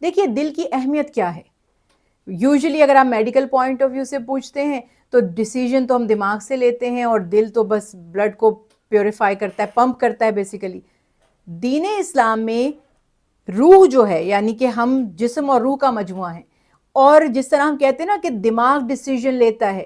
دیکھیے دل کی اہمیت کیا ہے. یوزلی اگر آپ میڈیکل پوائنٹ آف ویو سے پوچھتے ہیں تو ڈیسیجن تو ہم دماغ سے لیتے ہیں اور دل تو بس بلڈ کو پیوریفائی کرتا ہے, پمپ کرتا ہے بیسیکلی. دین اسلام میں روح جو ہے یعنی کہ ہم جسم اور روح کا مجموعہ ہیں, اور جس طرح ہم کہتے ہیں نا کہ دماغ ڈیسیجن لیتا ہے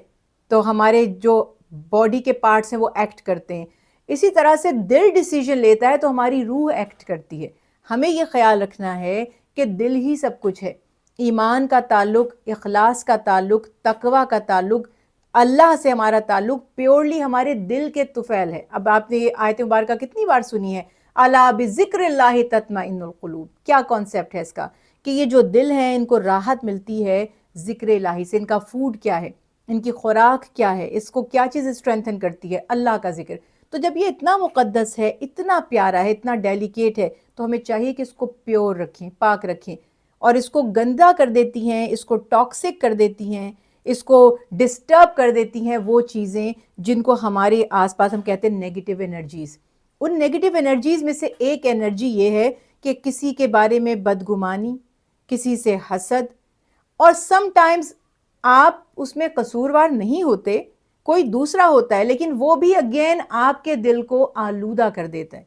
تو ہمارے جو باڈی کے پارٹس ہیں وہ ایکٹ کرتے ہیں, اسی طرح سے دل ڈیسیجن لیتا ہے تو ہماری روح ایکٹ کرتی ہے. ہمیں یہ خیال رکھنا ہے کہ دل ہی سب کچھ ہے. ایمان کا تعلق, اخلاص کا تعلق, تقوی کا تعلق, اللہ سے ہمارا تعلق پیورلی ہمارے دل کے طفیل ہے. اب آپ نے یہ آیت مبارکہ کتنی بار سنی ہے, الا بذکر اللہ تطمئن القلوب. کیا کانسیپٹ ہے اس کا کہ یہ جو دل ہیں ان کو راحت ملتی ہے ذکر الہی سے. ان کا فوڈ کیا ہے, ان کی خوراک کیا ہے, اس کو کیا چیز اسٹرینتھن کرتی ہے, اللہ کا ذکر. تو جب یہ اتنا مقدس ہے, اتنا پیارا ہے, اتنا ڈیلیکیٹ ہے, تو ہمیں چاہیے کہ اس کو پیور رکھیں, پاک رکھیں. اور اس کو گندا کر دیتی ہیں, اس کو ٹاکسک کر دیتی ہیں, اس کو ڈسٹرب کر دیتی ہیں وہ چیزیں جن کو ہمارے آس پاس ہم کہتے ہیں negative energies. In negative energies میں سے ایک انرجی یہ ہے کہ کسی کے بارے میں بدگمانی, کسی سے حسد, اور سم ٹائمز آپ اس میں قصوروار نہیں ہوتے, کوئی دوسرا ہوتا ہے, لیکن وہ بھی اگین آپ کے دل کو آلودہ کر دیتا ہے.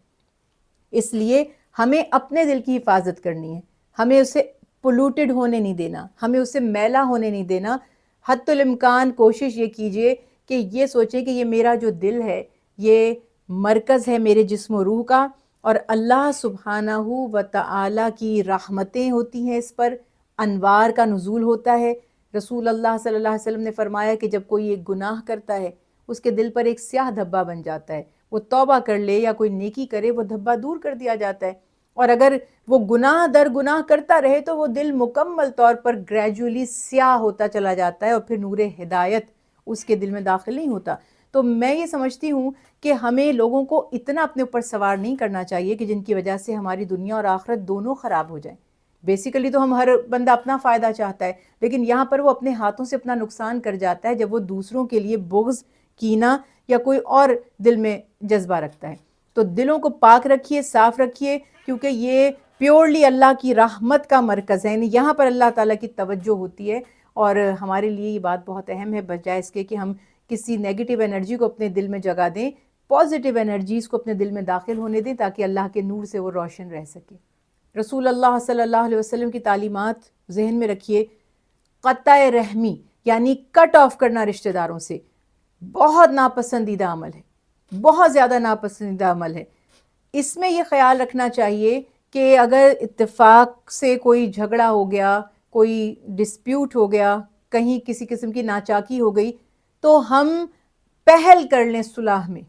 اس لیے ہمیں اپنے دل کی حفاظت کرنی ہے, ہمیں اسے پولوٹڈ ہونے نہیں دینا, ہمیں اسے میلا ہونے نہیں دینا. حتی الامکان کوشش یہ کیجئے کہ یہ سوچیں کہ یہ میرا جو دل ہے یہ مرکز ہے میرے جسم و روح کا, اور اللہ سبحانہ و تعالی کی رحمتیں ہوتی ہیں اس پر, انوار کا نزول ہوتا ہے. رسول اللہ صلی اللہ علیہ وسلم نے فرمایا کہ جب کوئی ایک گناہ کرتا ہے اس کے دل پر ایک سیاہ دھبا بن جاتا ہے, وہ توبہ کر لے یا کوئی نیکی کرے وہ دھبا دور کر دیا جاتا ہے. اور اگر وہ گناہ در گناہ کرتا رہے تو وہ دل مکمل طور پر گریجولی سیاہ ہوتا چلا جاتا ہے, اور پھر نور ہدایت اس کے دل میں داخل نہیں ہوتا. تو میں یہ سمجھتی ہوں کہ ہمیں لوگوں کو اتنا اپنے اوپر سوار نہیں کرنا چاہیے کہ جن کی وجہ سے ہماری دنیا اور آخرت دونوں خراب ہو جائیں. بیسیکلی تو ہم ہر بندہ اپنا فائدہ چاہتا ہے, لیکن یہاں پر وہ اپنے ہاتھوں سے اپنا نقصان کر جاتا ہے جب وہ دوسروں کے لیے بغض, کینہ یا کوئی اور دل میں جذبہ رکھتا ہے. تو دلوں کو پاک رکھیے, صاف رکھیے, کیونکہ یہ پیورلی اللہ کی رحمت کا مرکز ہے, یعنی یہاں پر اللہ تعالیٰ کی توجہ ہوتی ہے. اور ہمارے لیے یہ بات بہت اہم ہے, بجائے اس کے کہ ہم کسی نیگیٹو انرجی کو اپنے دل میں جگہ دیں, پازیٹیو انرجیز کو اپنے دل میں داخل ہونے دیں تاکہ اللہ کے نور سے وہ روشن رہ سکے. رسول اللہ صلی اللہ علیہ وسلم کی تعلیمات ذہن میں رکھیے. قطع رحمی یعنی کٹ آف کرنا رشتہ داروں سے بہت ناپسندیدہ عمل ہے, بہت زیادہ ناپسندیدہ عمل ہے. اس میں یہ خیال رکھنا چاہیے کہ اگر اتفاق سے کوئی جھگڑا ہو گیا, کوئی ڈسپیوٹ ہو گیا, کہیں کسی قسم کی ناچاکی ہو گئی, تو ہم پہل کر لیں صلح میں,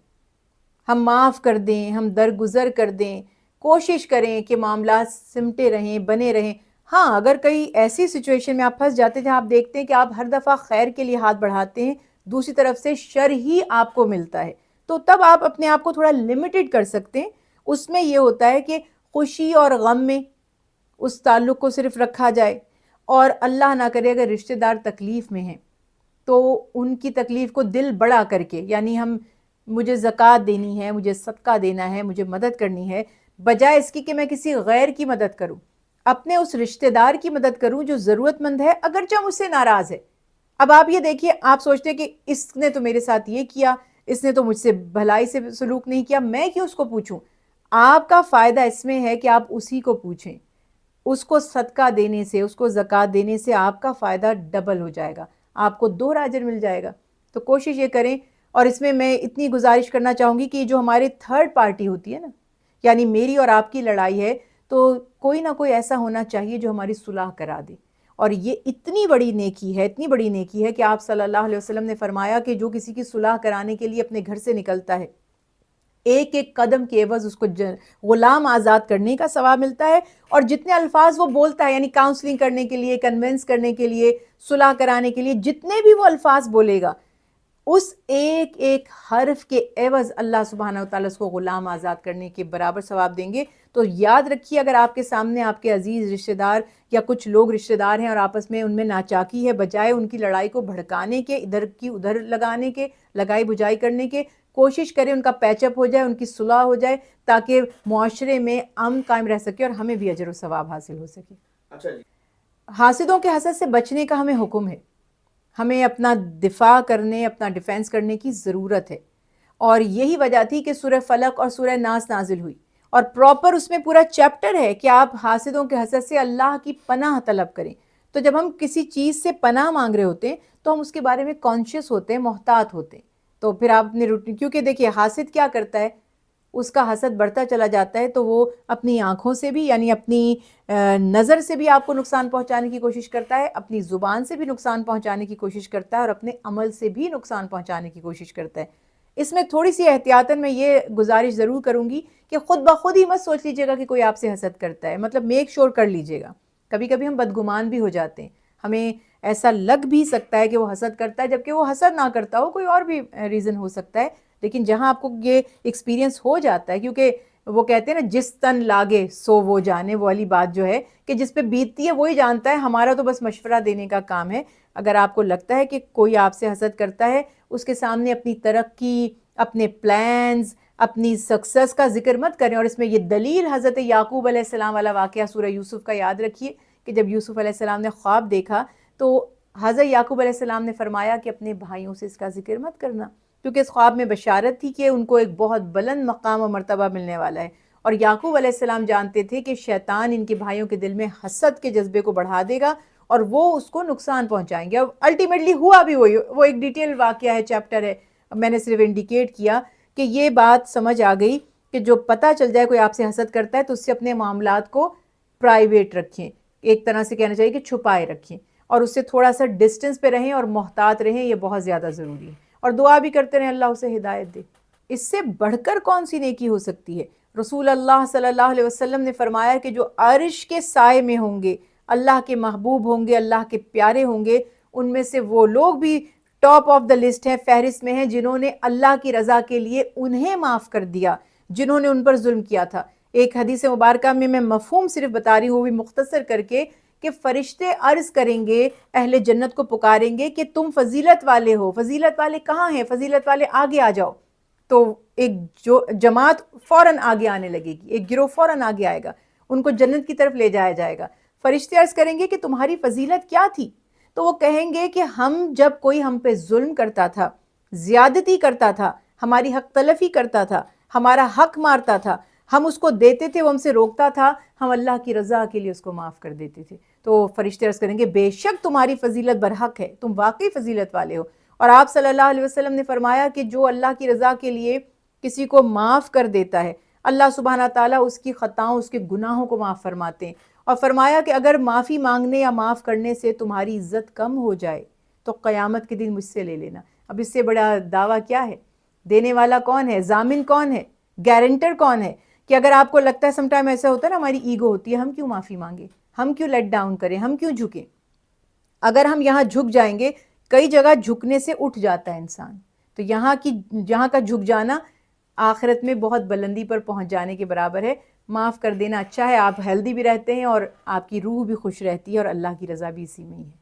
ہم معاف کر دیں, ہم درگزر کر دیں, کوشش کریں کہ معاملات سمٹے رہیں, بنے رہیں. ہاں اگر کئی ایسی سچویشن میں آپ پھنس جاتے ہیں جہاں آپ دیکھتے ہیں کہ آپ ہر دفعہ خیر کے لیے ہاتھ بڑھاتے ہیں, دوسری طرف سے شر ہی آپ کو ملتا ہے, تو تب آپ اپنے آپ کو تھوڑا لمیٹڈ کر سکتے ہیں. اس میں یہ ہوتا ہے کہ خوشی اور غم میں اس تعلق کو صرف رکھا جائے, اور اللہ نہ کرے اگر رشتہ دار تکلیف میں ہیں تو ان کی تکلیف کو دل بڑا کر کے, یعنی مجھے زکوٰۃ دینی ہے, مجھے صدقہ دینا ہے, مجھے مدد کرنی ہے, بجائے اس کی کہ میں کسی غیر کی مدد کروں, اپنے اس رشتہ دار کی مدد کروں جو ضرورت مند ہے اگرچہ مجھ سے ناراض ہے. اب آپ یہ دیکھیے, آپ سوچتے ہیں کہ اس نے تو میرے ساتھ یہ کیا, اس نے تو مجھ سے بھلائی سے سلوک نہیں کیا, میں کیوں اس کو پوچھوں. آپ کا فائدہ اس میں ہے کہ آپ اسی کو پوچھیں. اس کو صدقہ دینے سے, اس کو زکوٰۃ دینے سے آپ کا فائدہ ڈبل ہو جائے گا, آپ کو 2 اجر مل جائے گا. تو کوشش یہ کریں. اور اس میں اتنی گزارش کرنا چاہوں گی کہ جو ہمارے تھرڈ پارٹی ہوتی ہے نا, یعنی میری اور آپ کی لڑائی ہے, تو کوئی نہ کوئی ایسا ہونا چاہیے جو ہماری صلح کرا دے. اور یہ اتنی بڑی نیکی ہے, اتنی بڑی نیکی ہے کہ آپ صلی اللہ علیہ وسلم نے فرمایا کہ جو کسی کی صلح کرانے کے لیے اپنے گھر سے نکلتا ہے, ایک ایک قدم کے عوض اس کو غلام آزاد کرنے کا ثواب ملتا ہے. اور جتنے الفاظ وہ بولتا ہے, یعنی کاؤنسلنگ کرنے کے لیے, کنونس کرنے کے لیے, صلح کرانے کے لیے, جتنے بھی وہ الفاظ بولے گا, اس ایک ایک حرف کے عوض اللہ سبحانہ وتعالیٰ اس کو غلام آزاد کرنے کے برابر ثواب دیں گے. تو یاد رکھیے, اگر آپ کے سامنے آپ کے عزیز رشتہ دار یا کچھ لوگ رشتہ دار ہیں اور آپس میں ان میں ناچاکی ہے, بجائے ان کی لڑائی کو بھڑکانے کے, ادھر کی ادھر لگانے کے, لگائی بجائی کرنے کے, کوشش کریں ان کا پیچ اپ ہو جائے, ان کی صلح ہو جائے, تاکہ معاشرے میں امن قائم رہ سکے اور ہمیں بھی اجر و ثواب حاصل ہو سکے. اچھا جی. حاسدوں کے حسد سے بچنے کا ہمیں حکم ہے، ہمیں اپنا دفاع کرنے، اپنا ڈیفینس کرنے کی ضرورت ہے، اور یہی وجہ تھی کہ سورہ فلق اور سورہ ناس نازل ہوئی، اور پراپر اس میں پورا چیپٹر ہے کہ آپ حاسدوں کے حسد سے اللہ کی پناہ طلب کریں۔ تو جب ہم کسی چیز سے پناہ مانگ رہے ہوتے ہیں تو ہم اس کے بارے میں کانشیس ہوتے ہیں، محتاط ہوتے ہیں، تو پھر آپ اپنے روٹین، کیونکہ دیکھیے حاسد کیا کرتا ہے، اس کا حسد بڑھتا چلا جاتا ہے تو وہ اپنی آنکھوں سے بھی، یعنی اپنی نظر سے بھی آپ کو نقصان پہنچانے کی کوشش کرتا ہے، اپنی زبان سے بھی نقصان پہنچانے کی کوشش کرتا ہے، اور اپنے عمل سے بھی نقصان پہنچانے کی کوشش کرتا ہے۔ اس میں تھوڑی سی احتیاطاً میں یہ گزارش ضرور کروں گی کہ خود بخود ہی مت سوچ لیجیے گا کہ کوئی آپ سے حسد کرتا ہے، مطلب میک شور کر لیجیے گا۔ کبھی کبھی ہم بدگمان بھی ہو جاتے ہیں، ہمیں ایسا لگ بھی سکتا ہے کہ وہ حسد کرتا ہے، جبکہ وہ حسد نہ کرتا ہو، کوئی اور بھی ریزن ہو سکتا ہے، لیکن جہاں آپ کو یہ ایکسپیرینس ہو جاتا ہے، کیونکہ وہ کہتے ہیں نا جس تن لاگے سو وہ جانے، وہ والی بات جو ہے کہ جس پہ بیتتی ہے وہی جانتا ہے، ہمارا تو بس مشورہ دینے کا کام ہے۔ اگر آپ کو لگتا ہے کہ کوئی آپ سے حسد کرتا ہے، اس کے سامنے اپنی ترقی، اپنے پلانز، اپنی سکسس کا ذکر مت کریں، اور اس میں یہ دلیل حضرت یعقوب علیہ السلام والا واقعہ سورہ یوسف کا یاد رکھیے کہ جب یوسف علیہ السلام نے خواب دیکھا تو حضرت یعقوب علیہ السلام نے فرمایا کہ اپنے بھائیوں سے اس کا ذکر مت کرنا، کیونکہ اس خواب میں بشارت تھی کہ ان کو ایک بہت بلند مقام و مرتبہ ملنے والا ہے، اور یعقوب علیہ السلام جانتے تھے کہ شیطان ان کے بھائیوں کے دل میں حسد کے جذبے کو بڑھا دے گا اور وہ اس کو نقصان پہنچائیں گے۔ اب الٹیمیٹلی ہوا بھی وہی، وہ ایک ڈیٹیل واقعہ ہے، چیپٹر ہے، میں نے صرف انڈیکیٹ کیا کہ یہ بات سمجھ آ گئی کہ جو پتہ چل جائے کوئی آپ سے حسد کرتا ہے تو اس سے اپنے معاملات کو پرائیویٹ رکھیں، ایک طرح سے کہنا چاہیے کہ چھپائے رکھیں، اور اس سے تھوڑا سا ڈسٹنس پہ رہیں اور محتاط رہیں، یہ بہت زیادہ ضروری ہے، اور دعا بھی کرتے رہیں اللہ اسے ہدایت دے۔ اس سے بڑھ کر کون سی نیکی ہو سکتی ہے؟ رسول اللہ صلی اللہ علیہ وسلم نے فرمایا کہ جو عرش کے سائے میں ہوں گے، اللہ کے محبوب ہوں گے، اللہ کے پیارے ہوں گے، ان میں سے وہ لوگ بھی ٹاپ آف دا لسٹ ہے، فہرست میں ہیں، جنہوں نے اللہ کی رضا کے لیے انہیں معاف کر دیا جنہوں نے ان پر ظلم کیا تھا۔ ایک حدیث مبارکہ میں مفہوم صرف بتا رہی ہوں، بھی مختصر کر کے، کہ فرشتے عرض کریں گے، اہل جنت کو پکاریں گے کہ تم فضیلت والے ہو، فضیلت والے کہاں ہیں، فضیلت والے آگے آ جاؤ۔ تو ایک جو جماعت فوراً آگے آنے لگے گی، ایک گروہ فوراً آگے آئے گا، ان کو جنت کی طرف لے جایا جائے گا۔ فرشتے عرض کریں گے کہ تمہاری فضیلت کیا تھی؟ تو وہ کہیں گے کہ ہم جب کوئی ہم پہ ظلم کرتا تھا، زیادتی کرتا تھا، ہماری حق تلفی کرتا تھا، ہمارا حق مارتا تھا، ہم اس کو دیتے تھے، وہ ہم سے روکتا تھا، ہم اللہ کی رضا کے لیے اس کو معاف کر دیتے تھے۔ تو فرشتے عرض کریں گے بے شک تمہاری فضیلت برحق ہے، تم واقعی فضیلت والے ہو۔ اور آپ صلی اللہ علیہ وسلم نے فرمایا کہ جو اللہ کی رضا کے لیے کسی کو معاف کر دیتا ہے، اللہ سبحانہ تعالیٰ اس کی خطاؤں، اس کے گناہوں کو معاف فرماتے ہیں، اور فرمایا کہ اگر معافی مانگنے یا معاف کرنے سے تمہاری عزت کم ہو جائے تو قیامت کے دن مجھ سے لے لینا۔ اب اس سے بڑا دعویٰ کیا ہے؟ دینے والا کون ہے؟ ضامن کون ہے؟ گارنٹر کون ہے؟ کہ اگر آپ کو لگتا ہے سم ٹائم ایسا ہوتا ہے نا، ہماری ایگو ہوتی ہے، ہم کیوں معافی مانگیں، ہم کیوں لیٹ ڈاؤن کریں، ہم کیوں جھکیں؟ اگر ہم یہاں جھک جائیں گے، کئی جگہ جھکنے سے اٹھ جاتا ہے انسان، تو جہاں کا جھک جانا آخرت میں بہت بلندی پر پہنچ جانے کے برابر ہے۔ معاف کر دینا اچھا ہے، آپ ہیلدی بھی رہتے ہیں اور آپ کی روح بھی خوش رہتی ہے، اور اللہ کی رضا بھی اسی میں ہی ہے۔